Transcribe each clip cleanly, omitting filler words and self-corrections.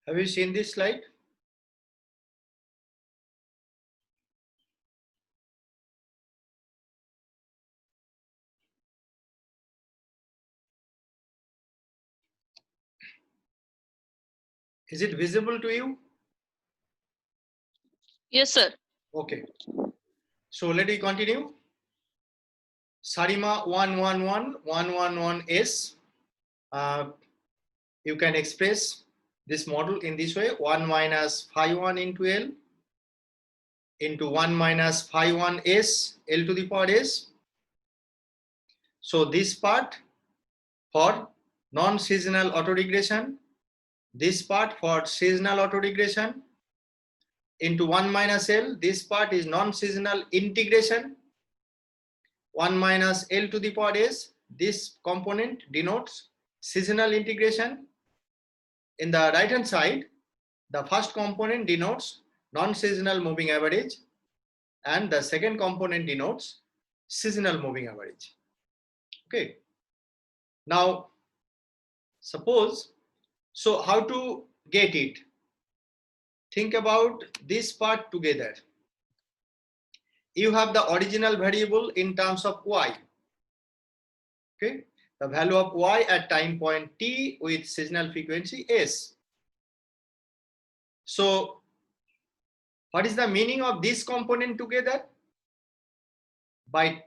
Have you seen this slide? Is it visible to you? Yes, sir. Okay. So let me continue. Sarima 111 you can express this model in this way: 1 minus phi 1 into L into 1 minus phi 1 S L to the power S. So this part for non-seasonal autoregression, this part for seasonal autoregression, into 1 minus L, this part is non-seasonal integration, 1 minus L to the power S, this component denotes seasonal integration. In the right hand side, the first component denotes non-seasonal moving average and the second component denotes seasonal moving average. Okay. Now, suppose, so how to get it? Think about this part together. You have the original variable in terms of y. Okay, the value of y at time point t with seasonal frequency s. So what is the meaning of this component together? By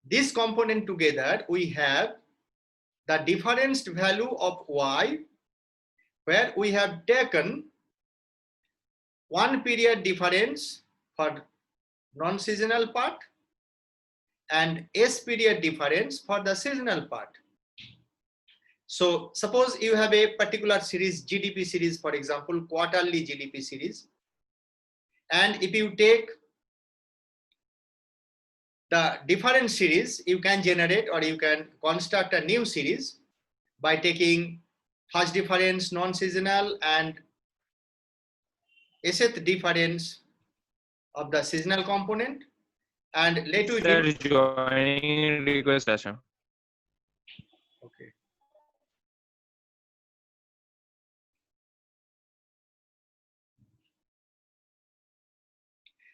this component together, we have the difference value of y, where we have taken one period difference for non-seasonal part and s period difference for the seasonal part. So suppose you have a particular series, GDP series, for example, quarterly GDP series. And if you take the different series, you can generate or you can construct a new series by taking first difference non-seasonal and sth difference of the seasonal component, and let you joining request asha. Okay.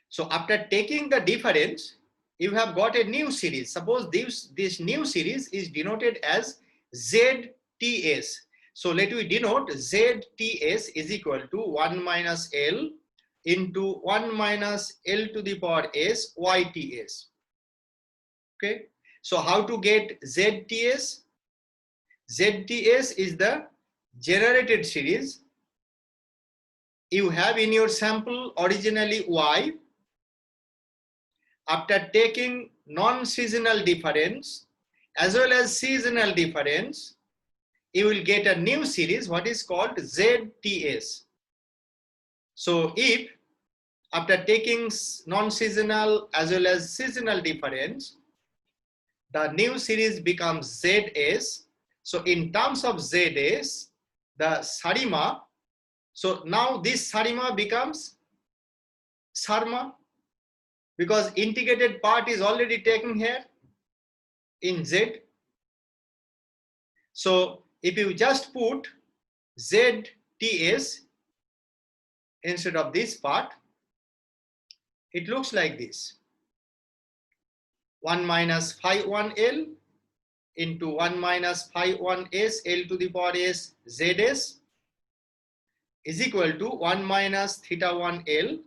So after taking the difference, you have got a new series. Suppose this new series is denoted as ZTS. So let we denote ZTS is equal to 1 minus L into 1 minus L to the power S YTS. Okay. So how to get ZTS? ZTS is the generated series. You have in your sample originally Y. After taking non-seasonal difference as well as seasonal difference, you will get a new series, what is called ZTS. So if after taking non-seasonal as well as seasonal difference, the new series becomes ZS. So in terms of ZS, the Sarima, so now this Sarima becomes Sarma, because integrated part is already taken here in Z. So if you just put ZTS instead of this part, it looks like this: 1 minus phi 1 L into 1 minus phi 1 S L to the power S ZS is equal to 1 minus theta 1 L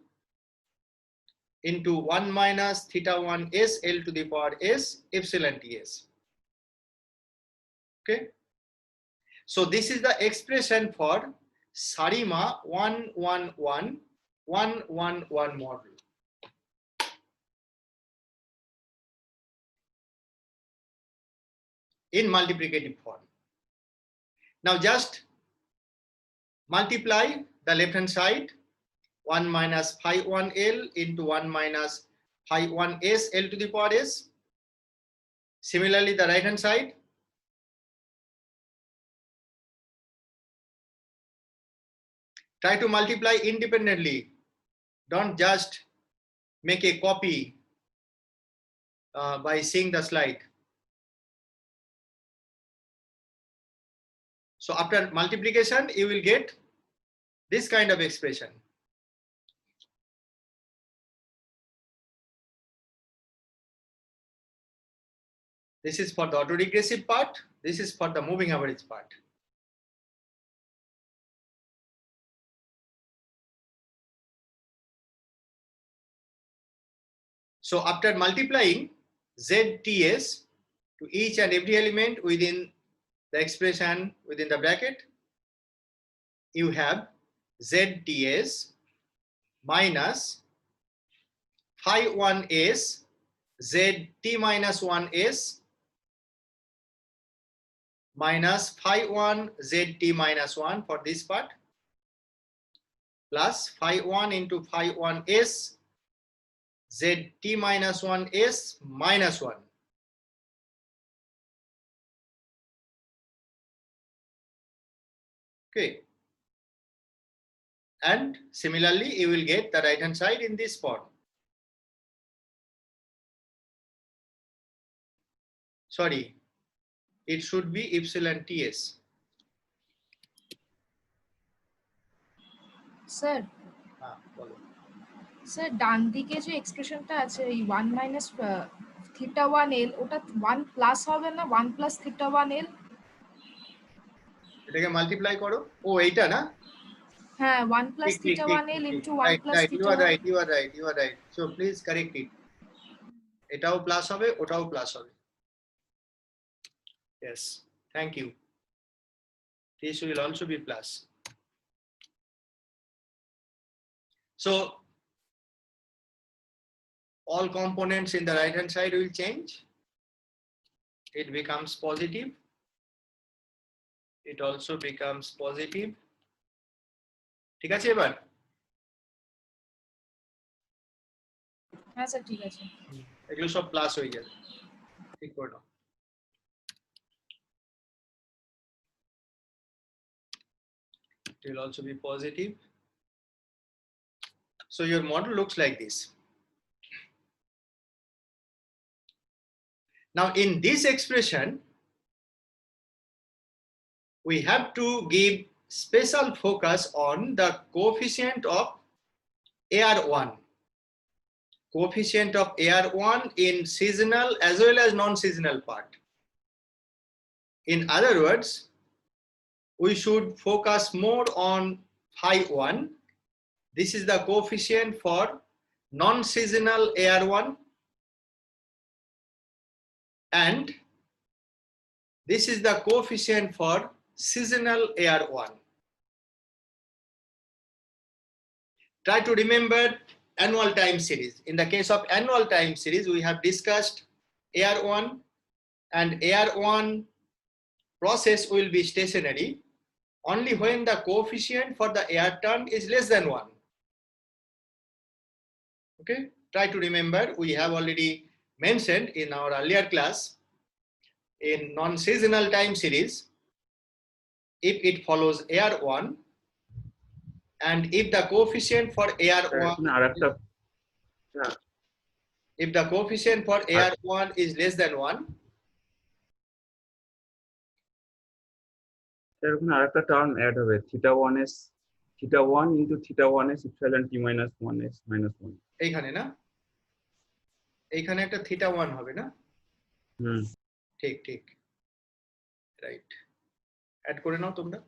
into 1 minus theta 1 S L to the power S epsilon TS. Okay. So this is the expression for Sarima 111 model. In multiplicative form. Now just multiply the left hand side, 1 minus phi 1 L into 1 minus phi 1 S L to the power S. Similarly, the right hand side, try to multiply independently. Don't just make a copy by seeing the slide. So after multiplication, you will get this kind of expression. This is for the autoregressive part. This is for the moving average part. So after multiplying ZTS to each and every element within the expression within the bracket, you have ZTS minus phi 1s ZT minus 1s minus phi 1 ZT minus 1 for this part plus phi 1 into phi 1s ZT minus 1s minus 1. Okay. And similarly, you will get the right hand side in this form. Sorry, it should be epsilon ts. Sir বলো। Sir ডান দিকে যে এক্সপ্রেশনটা আছে এই 1 minus theta 1l ওটা 1 plus হবে না 1 plus theta 1l? এটাকে multiply করো। ও এইটা না? হ্যাঁ 1 plus theta 1l into 1 plus theta you are right. So please correct it. এটাও প্লাস হবে, ওটাও প্লাস হবে। Yes, thank you. This will also be plus. So all components in the right hand side will change. It becomes positive. It also becomes positive. ঠিক আছে এবার? হ্যাঁ sir ঠিক আছে। এগুলো সব প্লাস হয়ে যাবে। ঠিক করে নাও। It will also be positive. So your model looks like this. Now in this expression, we have to give special focus on the coefficient of AR1. Coefficient of AR1 in seasonal as well as non-seasonal part. In other words, we should focus more on phi 1. This is the coefficient for non-seasonal AR1 and this is the coefficient for seasonal AR1. Try to remember annual time series. In the case of annual time series, we have discussed AR1 and AR1 process will be stationary only when the coefficient for the AR term is less than 1. Okay, try to remember, we have already mentioned in our earlier class in non-seasonal time series, if it follows AR1 and if the coefficient for AR1 if the coefficient for AR1 is less than 1, এরকম আরেকটা term add হবে theta 1s theta 1 into theta 1s equal টি minus 1s minus 1 এইখানে না, এইখানে একটা theta 1 হবে না? ঠিক ঠিক, রাইট, অ্যাড করে নাও তোমরা।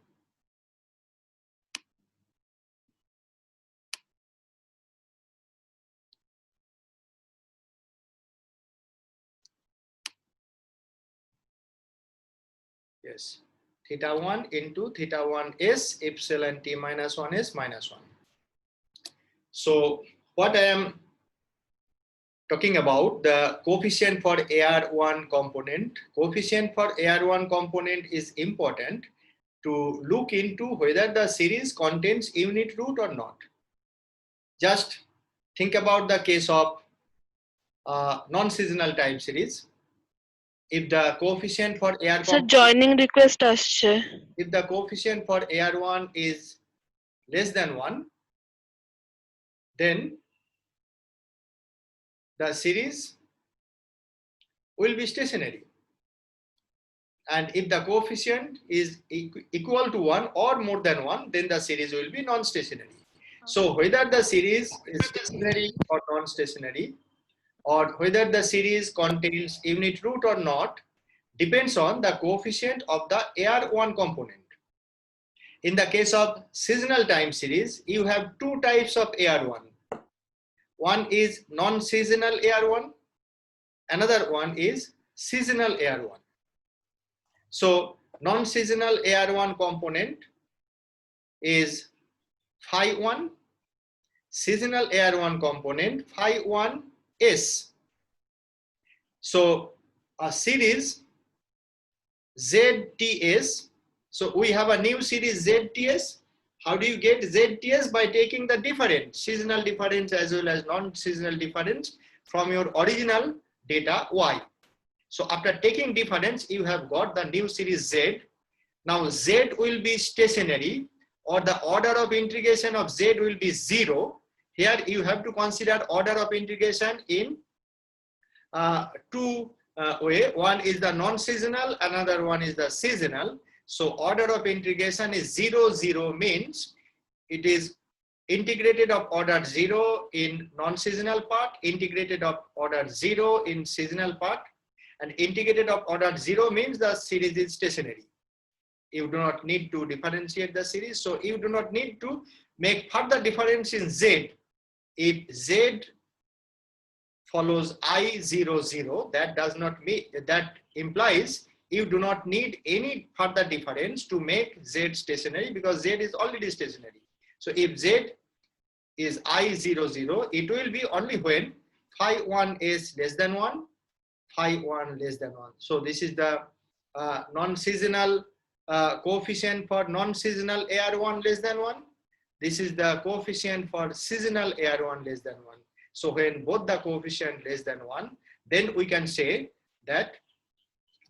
Yes, theta 1 into theta 1s epsilon t minus 1s minus 1. So what I am talking about, the coefficient for AR1 component. Coefficient for AR1 component is important to look into whether the series contains unit root or not. Just think about the case of non-seasonal time series. If the coefficient for AR joining request আসছে, if the coefficient for AR1 is less than 1, then the series will be stationary. And if the coefficient is equal to 1 or more than 1, then the series will be non-stationary. So whether the series is stationary or non-stationary, or whether the series contains unit root or not, depends on the coefficient of the AR1 component. In the case of seasonal time series, you have two types of AR1. One is non-seasonal AR1, another one is seasonal AR1. So non-seasonal AR1 component is phi 1, seasonal AR1 component phi 1s. So a series ZTS. So we have a new series ZTS. How do you get ZTS? By taking the difference, seasonal difference as well as non-seasonal difference from your original data Y. So after taking difference, you have got the new series Z. Now Z will be stationary, or the order of integration of Z will be 0. Here you have to consider order of integration in two way. One is the non-seasonal, another one is the seasonal. So order of integration is 0, 0 means it is integrated of order 0 in non-seasonal part, integrated of order 0 in seasonal part, and integrated of order 0 means the series is stationary. You do not need to differentiate the series, so you do not need to make further difference in Z. If Z follows I00, that does not mean, that implies you do not need any further difference to make Z stationary, because Z is already stationary. So if Z is I00, it will be only when phi 1 is less than 1, phi 1 less than 1. So this is the non-seasonal coefficient for non-seasonal AR1 less than 1. This is the coefficient for seasonal AR1 less than 1. So when both the coefficient less than 1, then we can say that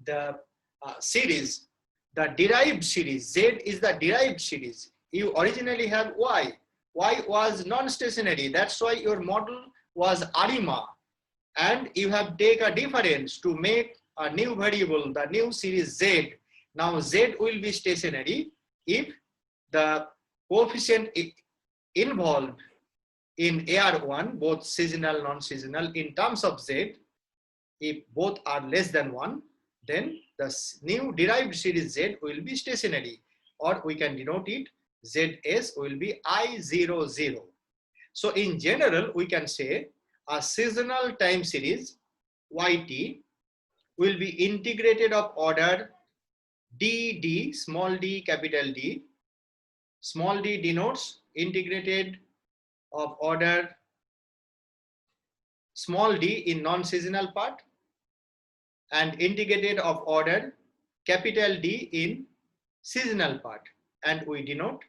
the series, the derived series, Z is the derived series. You originally have Y. Y was non-stationary. That's why your model was ARIMA. And you have take a difference to make a new variable, the new series Z. Now Z will be stationary if the coefficient involved in AR1, both seasonal, non-seasonal, in terms of Z, if both are less than 1, then the new derived series Z will be stationary, or we can denote it ZS will be I00. So in general, we can say a seasonal time series YT will be integrated of order DD, small d, capital D. Small d denotes integrated of order small d in non-seasonal part, and integrated of order capital D in seasonal part. And we denote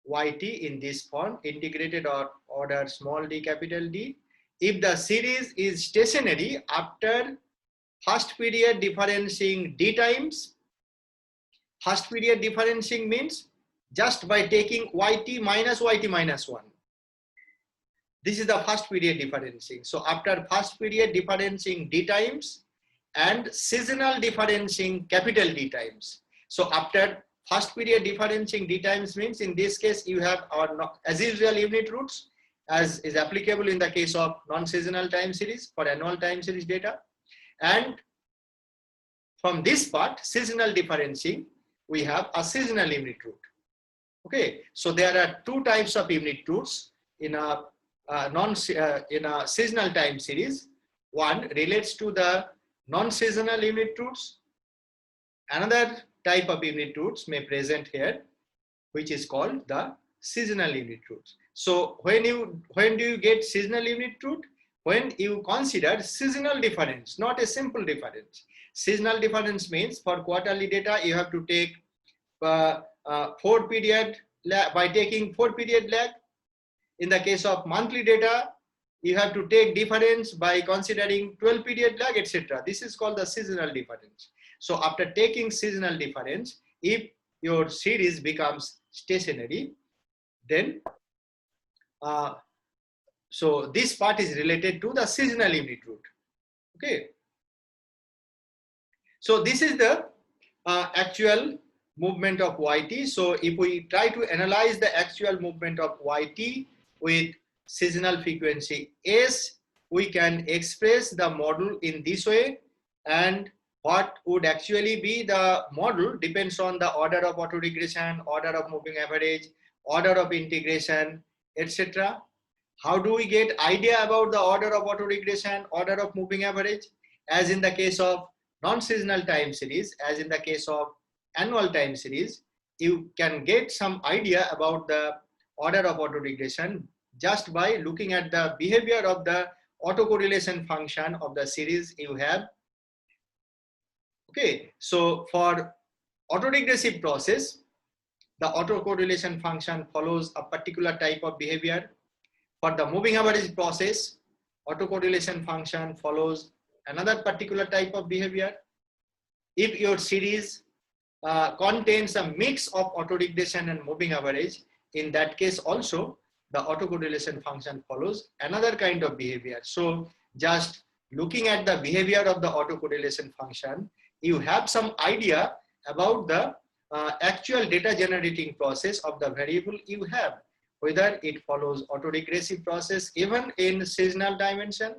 YT in this form, integrated of order small d, capital D. If the series is stationary after first period differentiating d times, first period differentiating means just by taking YT minus 1. This is the first period differentiating. So after first period differentiating d times and seasonal differentiating capital D times. So after first period differentiating d times means in this case you have our as usual unit roots, as is applicable in the case of non-seasonal time series for annual time series data. And from this part, seasonal differentiating, we have a seasonal unit root. Okay, so there are two types of unit roots in a seasonal time series. One relates to the non-seasonal unit roots. Another type of unit roots may present here, which is called the seasonal unit roots. So when do you get seasonal unit root? When you consider seasonal difference, not a simple difference. Seasonal difference means for quarterly data you have to take 4 period by taking 4 period lag. In the case of monthly data, you have to take difference by considering 12 period lag, etc. This is called the seasonal difference. So after taking seasonal difference, if your series becomes stationary, then so this part is related to the seasonal unit root. Okay. So this is the actual movement of yt. So if we try to analyze the actual movement of yt with seasonal frequency s, we can express the model in this way, and what would actually be the model depends on the order of autoregression, order of moving average, order of integration, etc. How do we get idea about the order of autoregression, order of moving average? As in the case of non-seasonal time series, as in the case of annual time series, you can get some idea about the order of autoregression just by looking at the behavior of the autocorrelation function of the series you have. Okay, so for autoregressive process, the autocorrelation function follows a particular type of behavior. For the moving average process, autocorrelation function follows another particular type of behavior. If your series contains a mix of autoregression and moving average, in that case also the autocorrelation function follows another kind of behavior. So just looking at the behavior of the autocorrelation function, you have some idea about the actual data generating process of the variable you have, whether it follows autoregressive process even in seasonal dimension,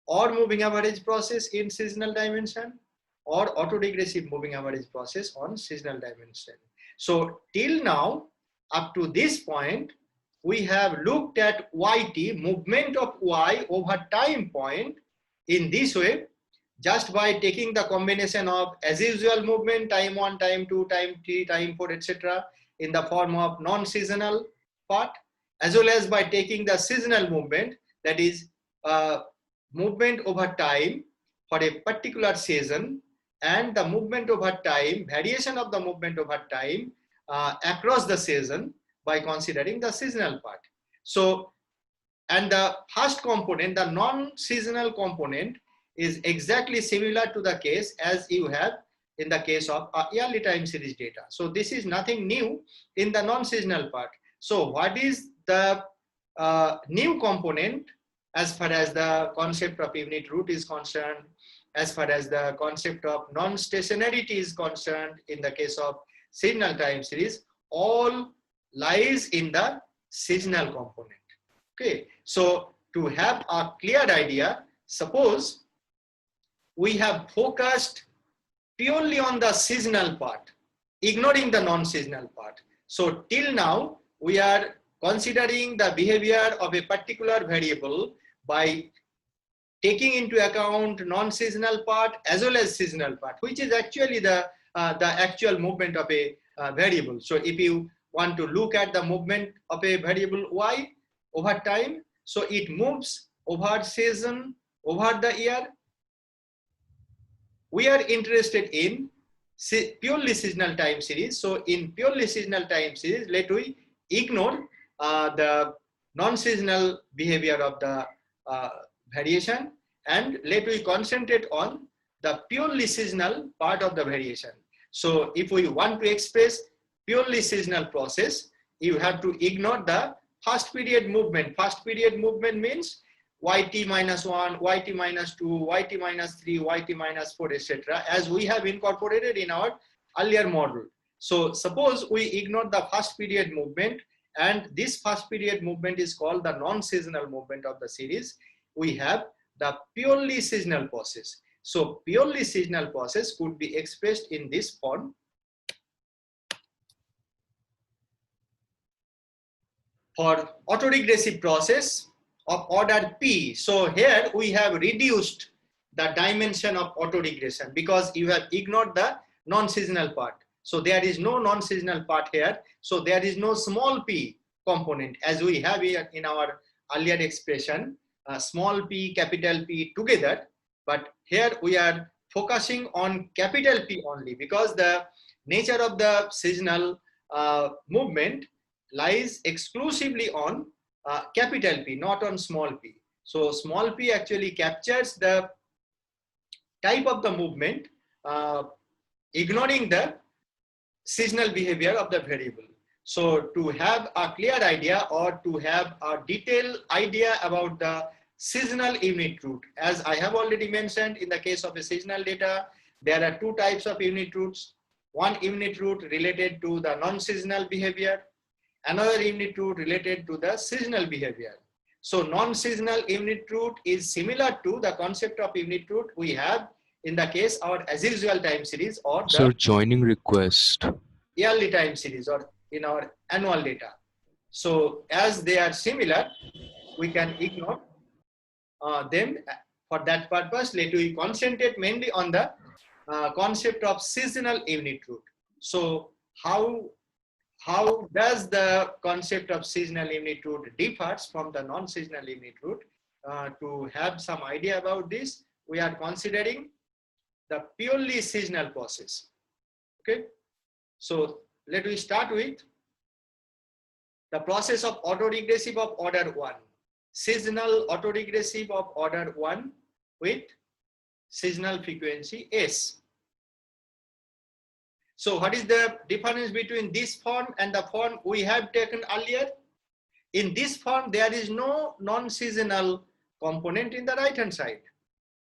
or moving average process in seasonal dimension, or autoregressive moving average process on seasonal dimension. So till now, up to this point, we have looked at yt, movement of y over time point, in this way, just by taking the combination of as usual movement, time 1, time 2, time 3, time 4, etc. in the form of non-seasonal part, as well as by taking the seasonal movement, that is movement over time for a particular season, and the movement over time, variation of the movement over time across the season by considering the seasonal part. So, and the first component, the non-seasonal component, is exactly similar to the case as you have in the case of yearly time series data. So this is nothing new in the non-seasonal part. So what is the new component as far as the concept of unit root is concerned, as far as the concept of non-stationarity is concerned in the case of seasonal time series, all lies in the seasonal component. Okay, so to have a clear idea, suppose we have focused purely on the seasonal part, ignoring the non-seasonal part. So till now, we are considering the behavior of a particular variable by taking into account non-seasonal part as well as seasonal part, which is actually the actual movement of a variable. So if you want to look at the movement of a variable y over time, so it moves over season, over the year. We are interested in purely seasonal time series. So in purely seasonal time series, let we ignore the non-seasonal behavior of the variation, and let we concentrate on the purely seasonal part of the variation. So if we want to express purely seasonal process, you have to ignore the first period movement. First period movement means yt minus 1, yt minus 2, yt minus 3, yt minus 4, etc. as we have incorporated in our earlier model. So suppose we ignore the first period movement, and this first period movement is called the non-seasonal movement of the series. We have the purely seasonal process. So purely seasonal process could be expressed in this form. For autoregressive process of order P, so here we have reduced the dimension of autoregression because you have ignored the non-seasonal part. So there is no non-seasonal part here. So there is no small p component as we have here in our earlier expression, small p, capital P together. But here we are focusing on capital P only because the nature of the seasonal movement lies exclusively on capital P, not on small p. So small p actually captures the type of the movement, ignoring the seasonal behavior of the variable. So to have a clear idea or to have a detailed idea about the seasonal unit root, as I have already mentioned, in the case of a seasonal data, there are two types of unit roots. One unit root related to the non-seasonal behavior, another unit root related to the seasonal behavior. So non-seasonal unit root is similar to the concept of unit root we have in the case our as usual time series or Sir, the joining request. yearly time series or in our annual data. So as they are similar, we can ignore them for that purpose. Let we concentrate mainly on the concept of seasonal unit root. So how does the concept of seasonal unit root differs from the non-seasonal unit root? To have some idea about this, we are considering the purely seasonal process. Okay, so let we start with the process of autoregressive of order 1, seasonal autoregressive of order 1 with seasonal frequency S. So what is the difference between this form and the form we have taken earlier? In this form, there is no non-seasonal component in the right hand side.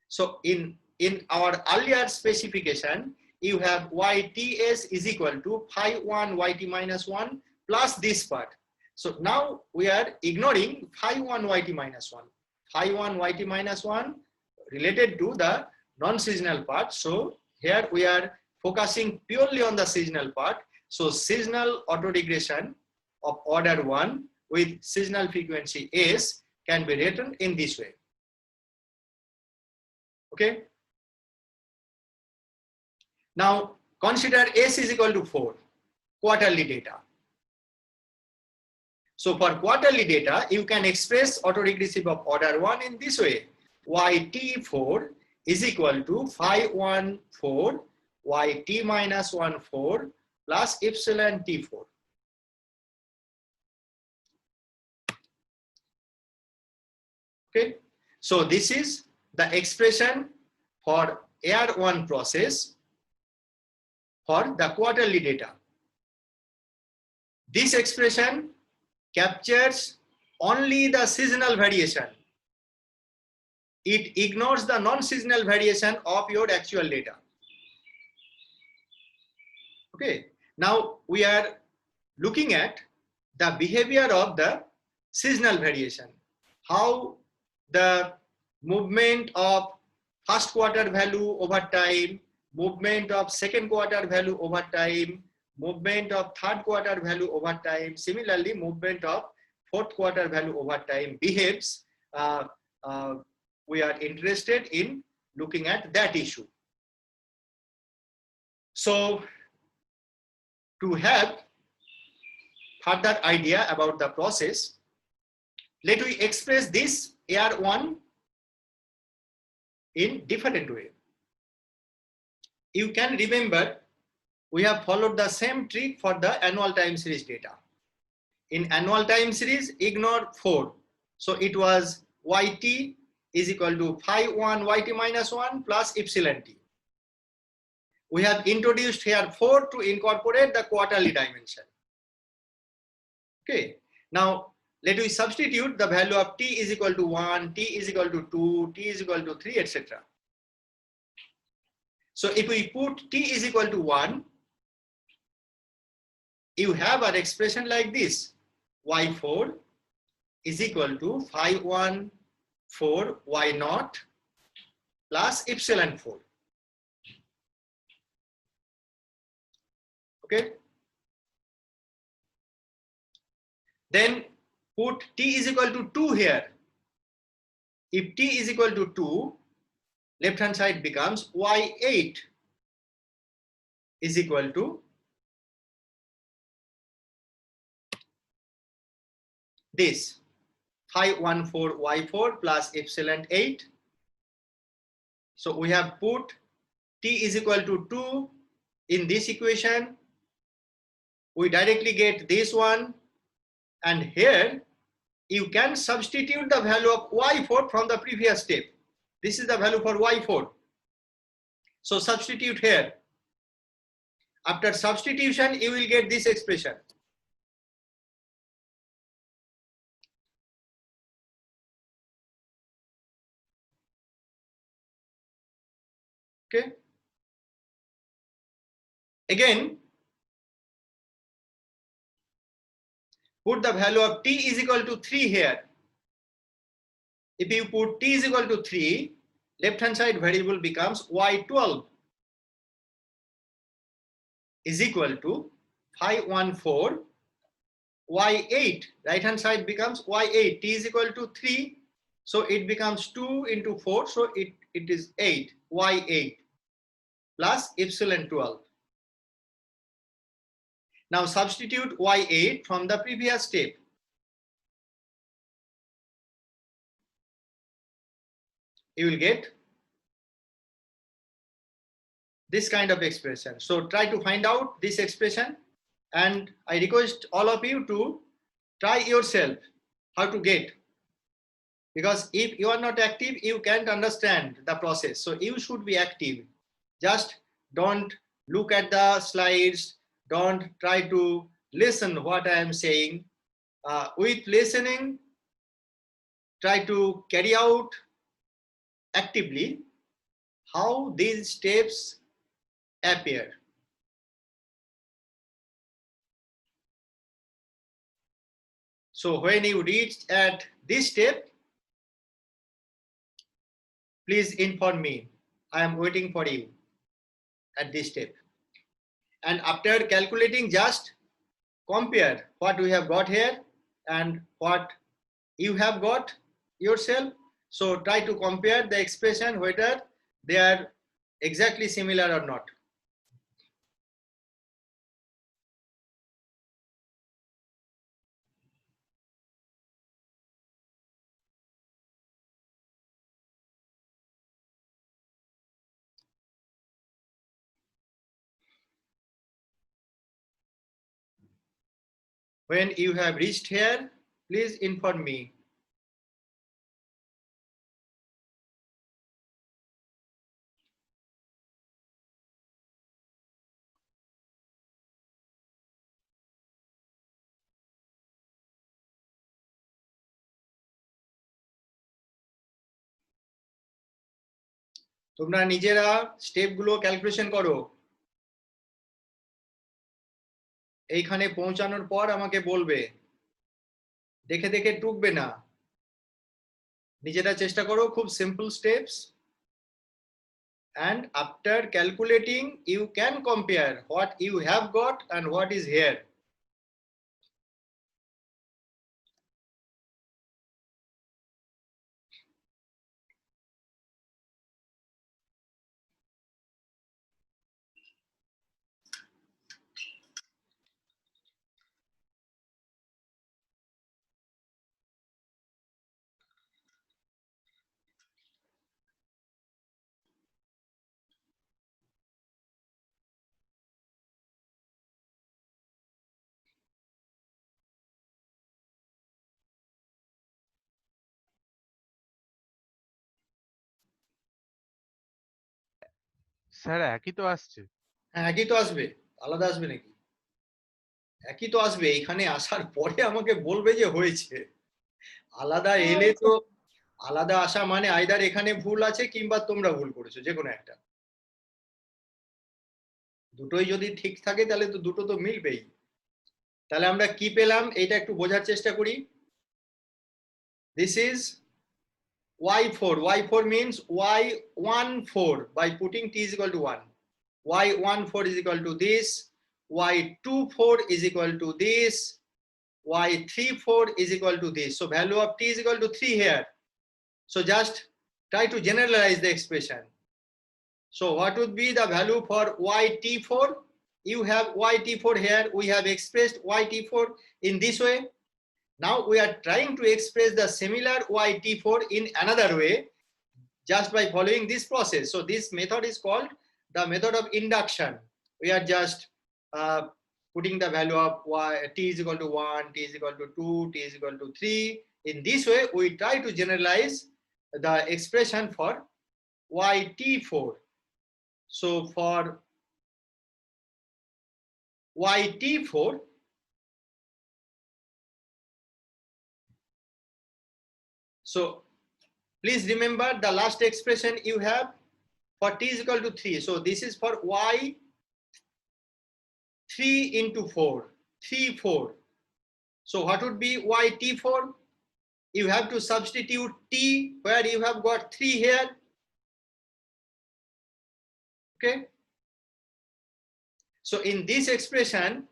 So in our earlier specification, you have YTS is equal to phi 1 YT minus 1 plus this part. So now we are ignoring phi 1 YT minus 1. Phi 1 YT minus 1 related to the non-seasonal part. So here we are focusing purely on the seasonal part. So seasonal autoregression of order 1 with seasonal frequency S can be written in this way. Okay. Now consider S is equal to 4, quarterly data. So for quarterly data, you can express autoregressive of order 1 in this way. YT4 is equal to phi 1 4 YT minus 1 4 plus epsilon T4. Okay, so this is the expression for AR1 process for the quarterly data. This expression captures only the seasonal variation. It ignores the non-seasonal variation of your actual data. Okay, now we are looking at the behavior of the seasonal variation. How the movement of first quarter value over time, movement of second quarter value over time, movement of third quarter value over time, similarly movement of fourth quarter value over time behaves. We are interested in looking at that issue. So to have further idea about the process, let we express this AR1 in different way. You can remember we have followed the same trick for the annual time series data. In annual time series, ignore 4. So it was YT is equal to phi 1 YT minus 1 plus epsilon T. We have introduced here 4 to incorporate the quarterly dimension. Okay, now let we substitute the value of T is equal to 1, T is equal to 2, T is equal to 3, etc. So if we put T is equal to 1, you have an expression like this. Y4 is equal to phi 1 4 Y naught plus epsilon 4. Okay. Then put T is equal to 2 here. If T is equal to 2, left hand side becomes Y8 is equal to this phi 1 4 Y4 plus epsilon 8. So we have put T is equal to 2 in this equation. We directly get this one, and here you can substitute the value of Y4 from the previous step. This is the value for Y4. So substitute here. After substitution, you will get this expression. Okay. Again, put the value of t is equal to 3 here. If you put t is equal to 3, left hand side variable becomes y12 is equal to 514 y8. Right hand side becomes y8. T is equal to 3, so it becomes 2 into 4, so it is 8, y8 plus epsilon 12. Now substitute y8 from the previous step. You will get this kind of expression. So try to find out this expression, and I request all of you to try yourself how to get, because if you are not active, you can't understand the process. So you should be active. Just don't look at the slides, don't try to listen what I am saying. With listening, try to carry out actively how these steps appear. So when you reach at this step, please inform me. I am waiting for you at this step. And after calculating, just compare what we have got here and what you have got yourself. So try to compare the expression whether they are exactly similar or not. When you have reached here, please inform me. তোমরা নিজেরা স্টেপগুলো calculation করো। এইখানে পৌঁছানোর পর আমাকে বলবে, দেখে দেখে টুকবে না, নিজেরা চেষ্টা করো। খুব simple steps, and after calculating you can compare what you have got and what is here. Sir একই তো আসছে। হ্যাঁ, একই তো আসবে, আলাদা আসবে নাকি? একই তো আসবে। এখানে আসার পরে আমাকে বলবে যে হয়েছে। আলাদা এলে তো আলাদা আসা মানে আইদার এখানে ভুল আছে কিংবা তোমরা ভুল করেছো, যে কোনো একটা। দুটোই যদি ঠিক থাকে তাহলে তো দুটো তো মিলবেই। তাহলে আমরা কি পেলাম এটা একটু বোঝার চেষ্টা করি। This is y4. y4 means y14 by putting t is equal to 1. y14 is equal to this. y24 is equal to this. y34 is equal to this. So value of t is equal to 3 here. So just try to generalize the expression. So what would be the value for yt4? You have yt4 here. We have expressed yt4 in this way. Now we are trying to express the similar yt4 in another way, just by following this process. So this method is called the method of induction. We are just putting the value of t is equal to 1, t is equal to 2, t is equal to 3. In this way, we try to generalize the expression for yt4. So for yt4, so please remember the last expression you have for t is equal to 3. So this is for y 3 into 4, 3, 4. So what would be y t4? You have to substitute t where you have got 3 here. Okay. So in this expression,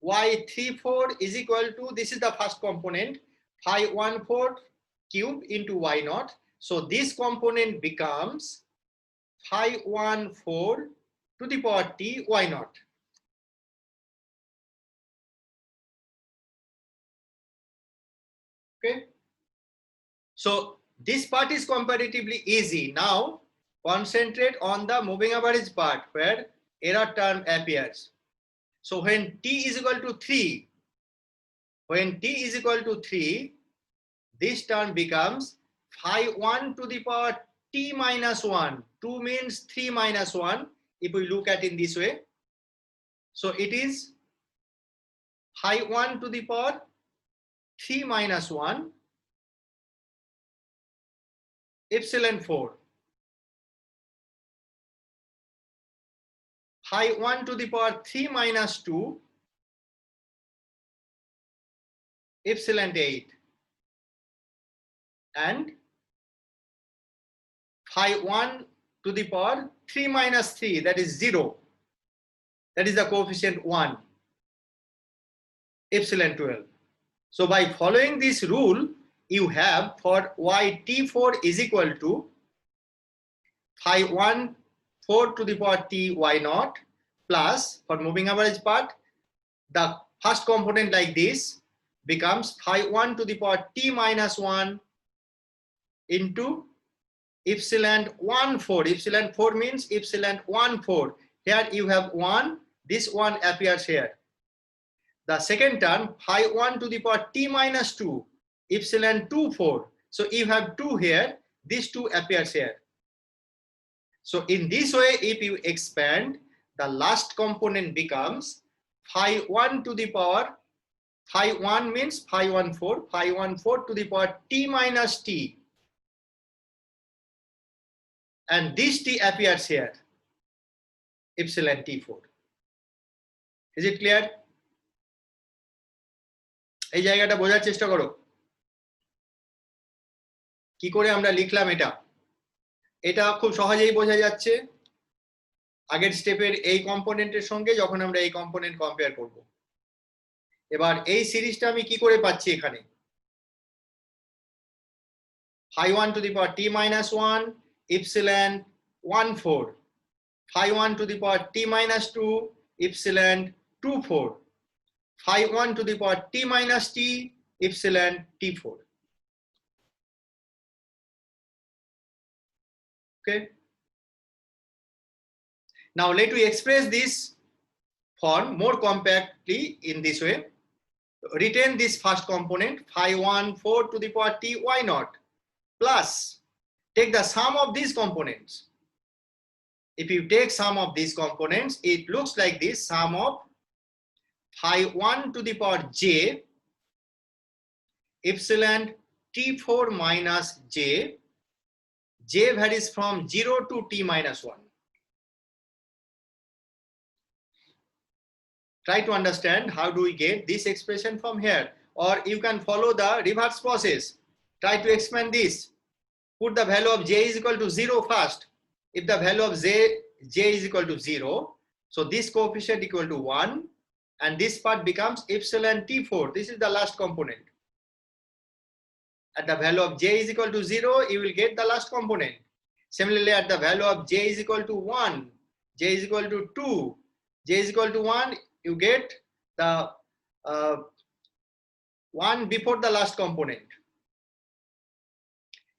y34 is equal to, this is the first component, phi 1/4 cube into y naught. So this component becomes phi 1/4 to the power t y naught. Okay. So this part is comparatively easy. Now concentrate on the moving average part where error term appears. So when t is equal to 3, this term becomes phi 1 to the power t minus 1. 2 means 3 minus 1 if we look at in this way. So it is phi 1 to the power 3 minus 1 epsilon 4. Phi 1 to the power 3 minus 2 epsilon 8. And phi 1 to the power 3 minus 3, that is 0. That is the coefficient 1, epsilon 12. So by following this rule, you have for yt4 is equal to phi 1/4 to the power t y naught plus, for moving average part, the first component like this becomes phi 1 to the power t minus 1 into epsilon 1/4. Epsilon 4 means epsilon 1/4. Here you have 1, this 1 appears here. The second term, phi 1 to the power t minus 2, epsilon 2/4. So you have 2 here, this 2 appears here. So in this way, if you expand, the last component becomes phi 1 to the power, phi 1 means phi 1/4, phi 1/4 to the power t minus t. And this t appears here, epsilon t4. Is it clear? এই জায়গাটা বোঝার চেষ্টা করো কি করে আমরা লিখলাম এটা। এটা খুব সহজেই বোঝা যাচ্ছে আগের স্টেপের এই কম্পোনেন্টের সঙ্গে যখন আমরা এই কম্পোনেন্ট কম্পেয়ার করব। এবার এই সিরিজটা আমি কি করে পাচ্ছি এখানে, phi 1 to the power t minus 1 epsilon 1/4, phi 1 to the power t minus 2 epsilon 2/4, phi 1 to the power t minus t epsilon t4. Okay. Now let me express this form more compactly in this way. Retain this first component phi 1/4 to the power t y naught plus take the sum of these components. If you take sum of these components, it looks like this: sum of phi 1 to the power j epsilon t4 minus j. J varies from 0 to t minus 1. Try to understand how do we get this expression from here, or you can follow the reverse process. Try to expand this. Put the value of j is equal to 0 first. If the value of j is equal to 0, so this coefficient equal to 1, and this part becomes epsilon t4. This is the last component. At the value of j is equal to 0, you will get the last component. Similarly, at the value of j is equal to 1, j is equal to 2, j is equal to 1, you get the 1 before the last component.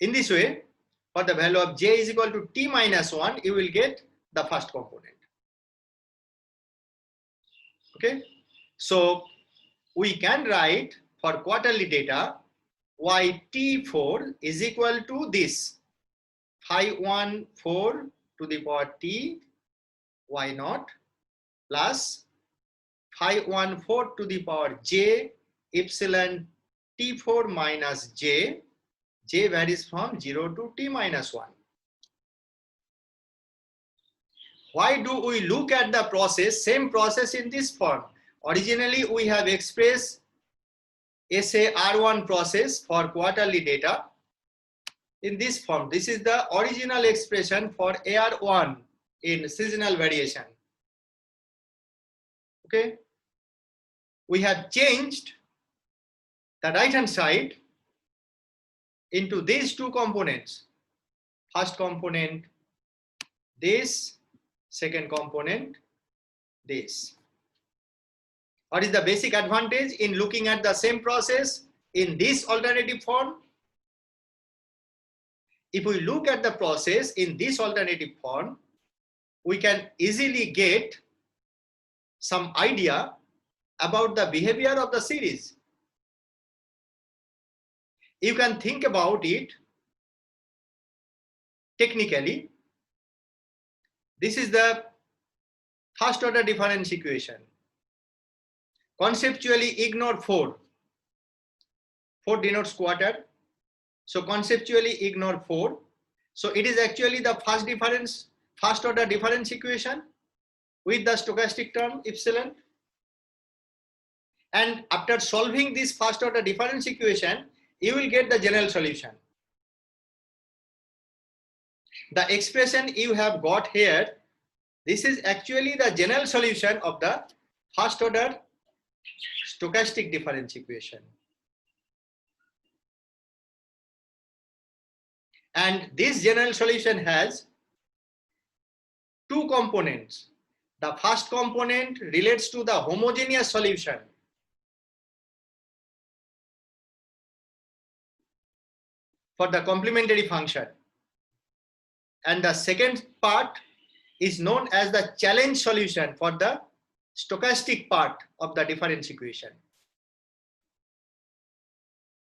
In this way, for the value of j is equal to t minus 1, you will get the first component. Okay, so we can write for quarterly data yt4 is equal to this: phi 1/4 to the power t y naught plus phi 1/4 to the power j epsilon t4 minus j. J varies from 0 to t minus 1. why do we look at the process, same process in this form? Originally, we have expressed SAR1 process for quarterly data in this form. This is the original expression for AR1 in seasonal variation. Okay. We have changed the right hand side into these two components. First component, this, second component, this. What is the basic advantage in looking at the same process in this alternative form? If we look at the process in this alternative form, we can easily get some idea about the behavior of the series. You can think about it technically. This is the first order difference equation. Conceptually ignore 4. 4 denotes quarter. So conceptually ignore 4. So it is actually the first order difference equation with the stochastic term epsilon. And after solving this first order difference equation, you will get the general solution. The expression you have got here, this is actually the general solution of the first order stochastic difference equation. And this general solution has two components. The first component relates to the homogeneous solution. For the complementary function. And the second part is known as the challenge solution for the stochastic part of the difference equation.